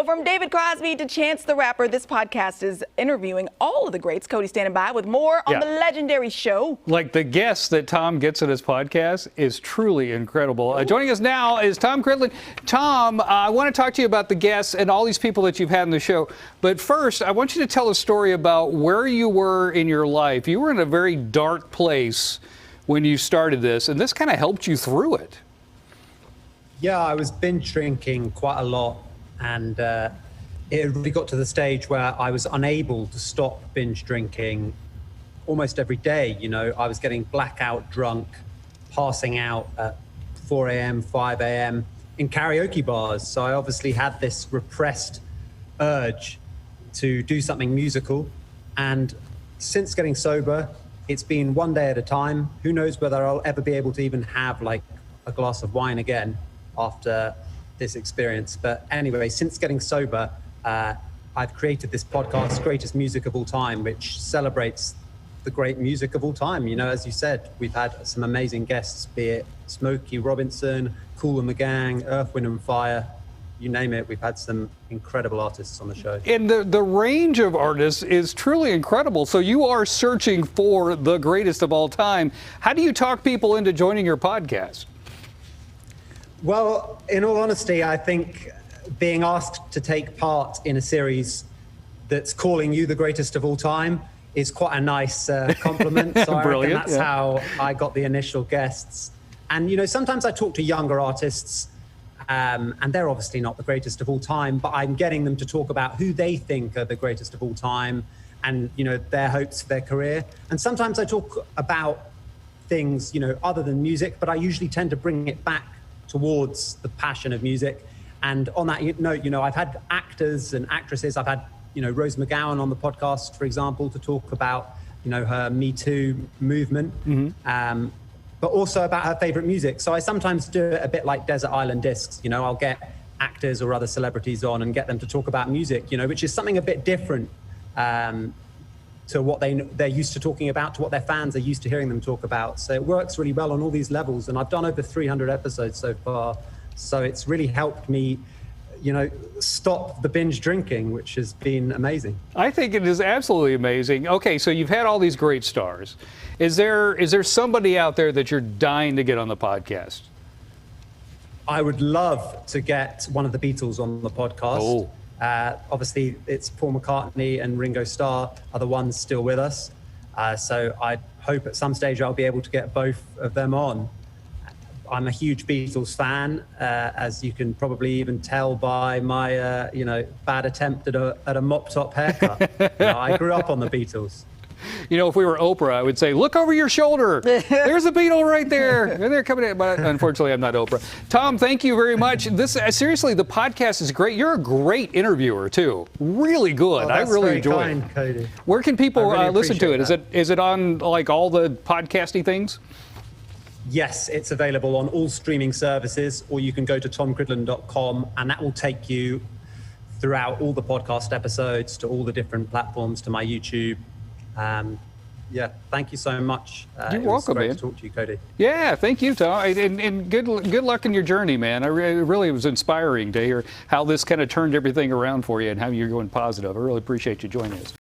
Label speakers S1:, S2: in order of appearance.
S1: from David Crosby to Chance the Rapper, this podcast is interviewing all of the greats. Cody standing by with more on the legendary show.
S2: Like the guests that Tom gets in his podcast is truly incredible. Joining us now is Tom Cridland. Tom, I want to talk to you about the guests and all these people that you've had in the show. But first, I want you to tell a story about where you were in your life. You were in a very dark place when you started this, and this kind of helped you through it.
S3: Yeah, I was binge drinking quite a lot, and it really got to the stage where I was unable to stop binge drinking almost every day. You know, I was getting blackout drunk, passing out at 4 a.m., 5 a.m. in karaoke bars. So I obviously had this repressed urge to do something musical. And since getting sober, it's been one day at a time. Who knows whether I'll ever be able to even have like a glass of wine again after this experience. But anyway, since getting sober, I've created this podcast, Greatest Music of All Time, which celebrates the great music of all time. You know, as you said, we've had some amazing guests, be it Smokey Robinson, Kool and the Gang, Earth, Wind and Fire, you name it. We've had some incredible artists on the show.
S2: And the range of artists is truly incredible. So you are searching for the greatest of all time. How do you talk people into joining your podcast?
S3: Well, in all honesty, I think being asked to take part in a series that's calling you the greatest of all time is quite a nice compliment. So I reckon that's how I got the initial guests. And, you know, sometimes I talk to younger artists, and they're obviously not the greatest of all time, but I'm getting them to talk about who they think are the greatest of all time and, you know, their hopes for their career. And sometimes I talk about things, you know, other than music, but I usually tend to bring it back towards the passion of music. And on that note, you know, I've had actors and actresses. I've had, you know, Rose McGowan on the podcast, for example, to talk about, you know, her Me Too movement, but also about her favorite music. So I sometimes do it a bit like Desert Island Discs. You know, I'll get actors or other celebrities on and get them to talk about music, you know, which is something a bit different to what they're used to talking about, to what their fans are used to hearing them talk about. So it works really well on all these levels. And I've done over 300 episodes so far. So it's really helped me, you know, stop the binge drinking, which has been amazing.
S2: I think it is absolutely amazing. Okay, so you've had all these great stars. Is there somebody out there that you're dying to get on the podcast?
S3: I would love to get one of the Beatles on the podcast.
S2: Oh.
S3: Obviously, it's Paul McCartney and Ringo Starr are the ones still with us. So I hope at some stage I'll be able to get both of them on. I'm a huge Beatles fan, as you can probably even tell by my, you know, bad attempt at a mop top haircut. You know, I grew up on the Beatles.
S2: You know, if we were Oprah, I would say, look over your shoulder. There's a Beatle right there. And they're coming in. But unfortunately, I'm not Oprah. Tom, thank you very much. This seriously, the podcast is great. You're a great interviewer, too. Really good.
S3: Oh,
S2: I really enjoy it.
S3: Cody.
S2: Where can people
S3: really
S2: listen to it?
S3: that.
S2: Is it on, like, all the podcasty things?
S3: Yes, it's available on all streaming services, or you can go to tomcridland.com, and that will take you throughout all the podcast episodes to all the different platforms, to my YouTube. Yeah, thank you so much.
S2: You're welcome, man.
S3: It was great to talk to you, Cody.
S2: Yeah, thank you, Tom. And good luck in your journey, man. It really was inspiring to hear how this kind of turned everything around for you and how you're going positive. I really appreciate you joining us.